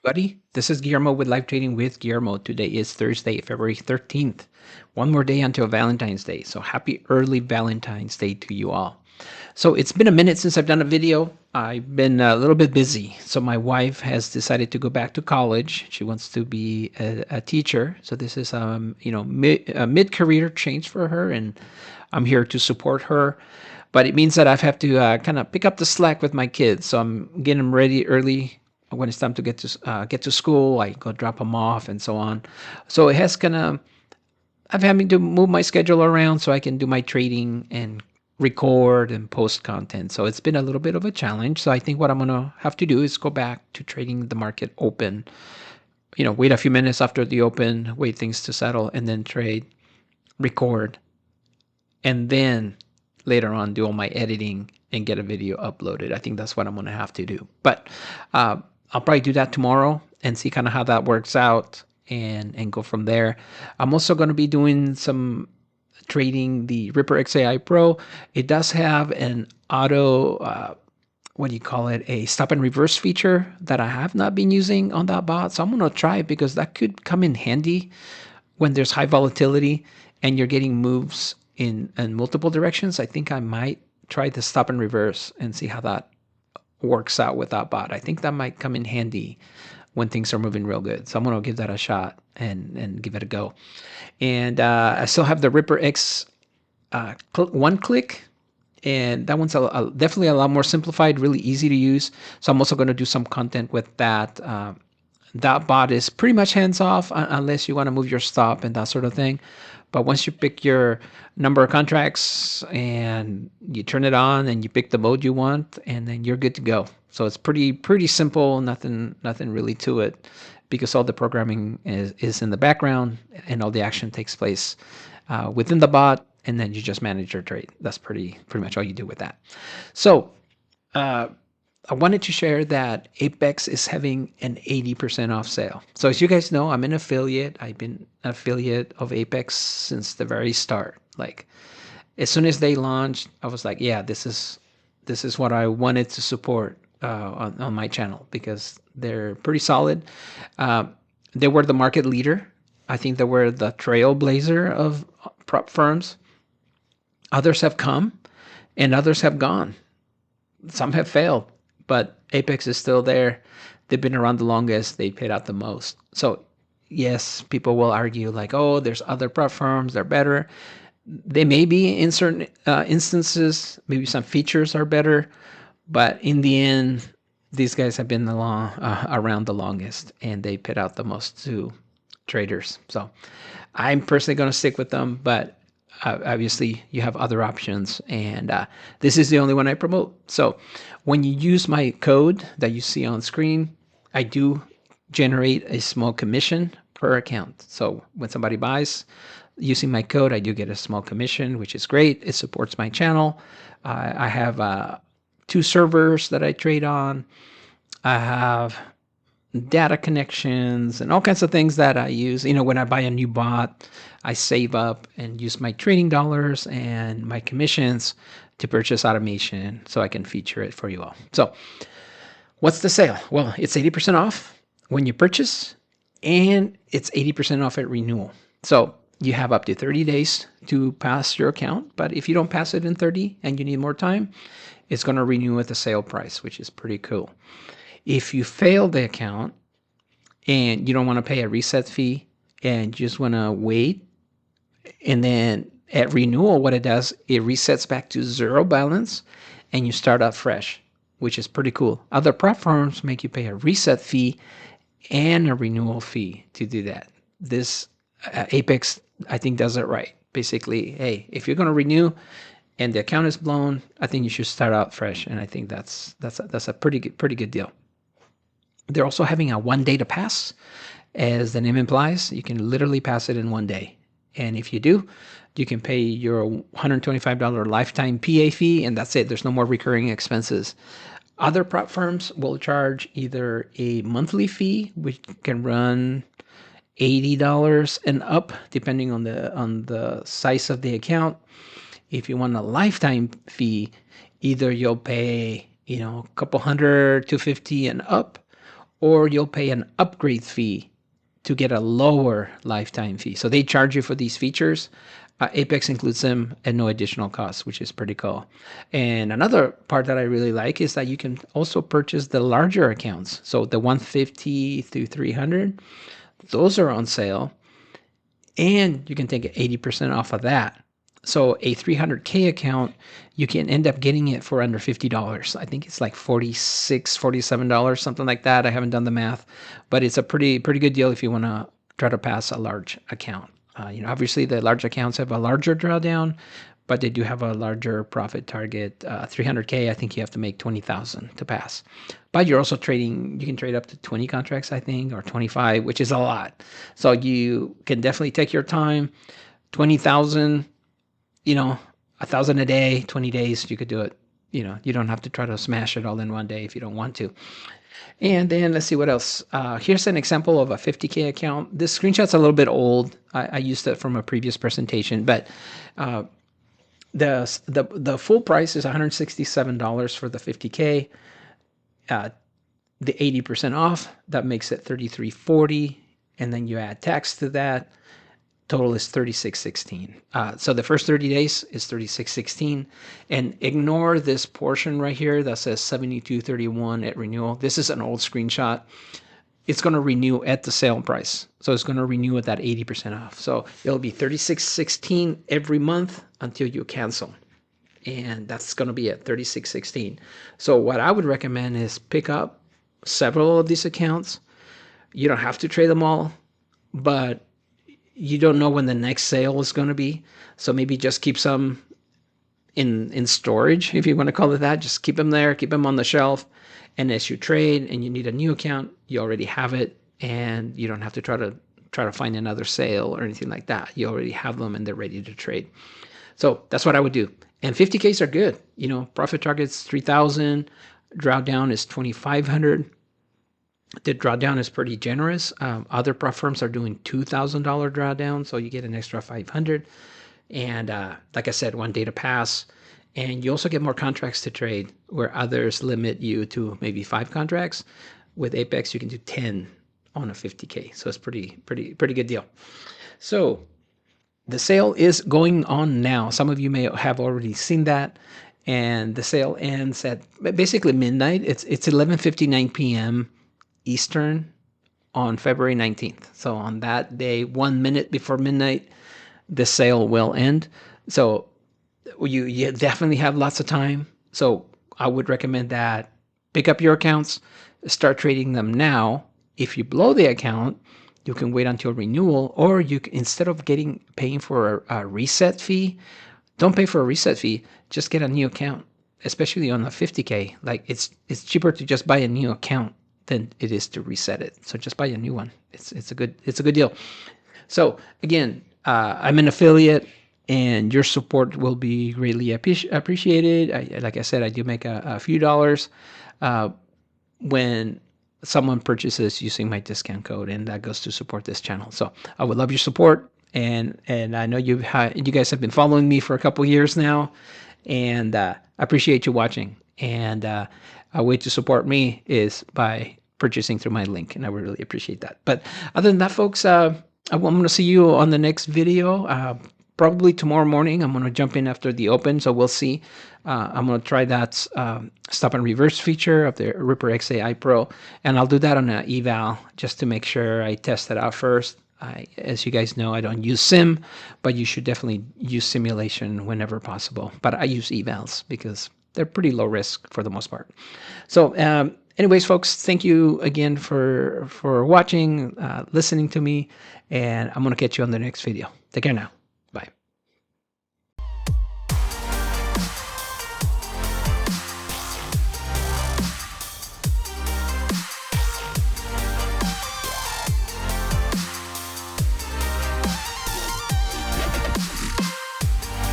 everybody. This is Guillermo with Live Trading with Guillermo. Today is Thursday, February 13th. One more day until Valentine's Day. So happy early Valentine's Day to you all. So it's been a minute since I've done a video. I've been a little bit busy. So my wife has decided to go back to college. She wants to be a teacher. So this is a mid-career change for her, and I'm here to support her. But it means that I have to kind of pick up the slack with my kids. So I'm getting them ready early when it's time to get to school. I go drop them off and so on. So it has kind of I'm having to move my schedule around so I can do my trading and record and post content. So it's been a little bit of a challenge. So I think what I'm gonna have to do is go back to trading the market open. Wait a few minutes after the open, wait things to settle, and then trade, record, and then later on do all my editing and get a video uploaded. I think that's what I'm gonna have to do. But I'll probably do that tomorrow and see kind of how that works out and go from there. I'm also going to be doing some trading the Ripper XAI Pro. It does have an auto, what do you call it, a stop and reverse feature that I have not been using on that bot. So I'm going to try it because that could come in handy when there's high volatility and you're getting moves in multiple directions. I think I might try the stop and reverse and see how that works out with that bot. I think that might come in handy when things are moving real good. So I'm going to give that a shot and give it a go. And I still have the Ripper X one click, and that one's definitely a lot more simplified, really easy to use. So I'm also going to do some content with that. That bot is pretty much hands off unless you want to move your stop and that sort of thing. But once you pick your number of contracts and you turn it on and you pick the mode you want, and then you're good to go. So it's pretty simple, nothing really to it, because all the programming is in the background and all the action takes place within the bot, and then you just manage your trade. That's pretty much all you do with that. So I wanted to share that Apex is having an 80% off sale. So as you guys know, I'm an affiliate. I've been an affiliate of Apex since the very start. Like as soon as they launched, I was like, yeah, this is what I wanted to support on my channel because they're pretty solid. They were the market leader. I think they were the trailblazer of prop firms. Others have come and others have gone. Some have failed, but Apex is still there. They've been around the longest. They paid out the most. So yes, people will argue like, oh, there's other prop firms. They're better. They may be in certain instances. Maybe some features are better. But in the end, these guys have been around the longest, and they paid out the most to traders. So I'm personally going to stick with them, but obviously you have other options, and this is the only one I promote. So when you use my code that you see on screen, I do generate a small commission per account. So when somebody buys using my code, I do get a small commission, which is great. It supports my channel. I have 2 servers that I trade on. I have data connections and all kinds of things that I use. When I buy a new bot, I save up and use my trading dollars and my commissions to purchase automation so I can feature it for you all. So what's the sale? Well, it's 80% off when you purchase, and it's 80% off at renewal. So you have up to 30 days to pass your account, but if you don't pass it in 30 and you need more time, it's going to renew at the sale price, which is pretty cool. If you fail the account and you don't want to pay a reset fee and you just want to wait, and then at renewal, what it does, it resets back to 0 balance and you start out fresh, which is pretty cool. Other platforms make you pay a reset fee and a renewal fee to do that. This Apex, I think, does it right. Basically, hey, if you're going to renew and the account is blown, I think you should start out fresh, and I think that's a pretty good deal. They're also having a 1 day to pass. As the name implies, you can literally pass it in 1 day. And if you do, you can pay your $125 lifetime PA fee, and that's it. There's no more recurring expenses. Other prop firms will charge either a monthly fee, which can run $80 and up, depending on the size of the account. If you want a lifetime fee, either you'll pay a couple $100, $250 and up, or you'll pay an upgrade fee to get a lower lifetime fee. So they charge you for these features. Apex includes them at no additional cost, which is pretty cool. And another part that I really like is that you can also purchase the larger accounts. So the 150 through 300, those are on sale, and you can take 80% off of that. So a 300K account, you can end up getting it for under $50. I think it's like $46, $47, something like that. I haven't done the math, but it's a pretty good deal if you want to try to pass a large account. Obviously the large accounts have a larger drawdown, but they do have a larger profit target. 300K, I think you have to make 20,000 to pass. But you're also trading, you can trade up to 20 contracts, I think, or 25, which is a lot. So you can definitely take your time. 20,000, 1,000 a day, 20 days, you could do it. You don't have to try to smash it all in one day if you don't want to. And then let's see what else. Here's an example of a 50K account. This screenshot's a little bit old. I used it from a previous presentation, but the full price is $167 for the 50K. The 80% off, that makes it $33.40, and then you add tax to that. Total is $36.16. So the first 30 days is $36.16, and ignore this portion right here that says $72.31 at renewal. This is an old screenshot. It's going to renew at the sale price, so it's going to renew at that 80% off. So it'll be $36.16 every month until you cancel, and that's going to be at $36.16. So what I would recommend is pick up several of these accounts. You don't have to trade them all, but you don't know when the next sale is going to be. So maybe just keep some in storage, if you want to call it that. Just keep them there, keep them on the shelf. And as you trade and you need a new account, you already have it, and you don't have to try to find another sale or anything like that. You already have them and they're ready to trade. So that's what I would do. And 50Ks are good. Profit target's 3,000, drawdown is 2,500. The drawdown is pretty generous. Other prop firms are doing $2,000 drawdown, so you get an extra 500. And like I said, 1 day to pass. And you also get more contracts to trade, where others limit you to maybe 5 contracts. With Apex, you can do 10 on a 50K. So it's pretty good deal. So the sale is going on now. Some of you may have already seen that. And the sale ends at basically midnight. It's 11:59 p.m. Eastern on February 19th. So on that day, 1 minute before midnight, the sale will end. So you definitely have lots of time. So I would recommend that pick up your accounts, start trading them now. If you blow the account, you can wait until renewal, or you can, instead of paying for a reset fee, don't pay for a reset fee. Just get a new account, especially on a 50K. Like it's cheaper to just buy a new account than it is to reset it. So just buy a new one. It's a good deal. So again, I'm an affiliate, and your support will be greatly appreciated. Like I said, I do make a few dollars when someone purchases using my discount code, and that goes to support this channel. So I would love your support, and I know you guys have been following me for a couple years now, and I appreciate you watching. And a way to support me is by purchasing through my link, and I would really appreciate that. But other than that, folks, I'm going to see you on the next video. Probably tomorrow morning. I'm going to jump in after the open, so we'll see. I'm going to try that stop and reverse feature of the Ripper XAI Pro, and I'll do that on an eval just to make sure I test it out first. As you guys know, I don't use sim, but you should definitely use simulation whenever possible. But I use evals because they're pretty low risk for the most part. So anyways, folks, thank you again for watching, listening to me, and I'm going to catch you on the next video. Take care now.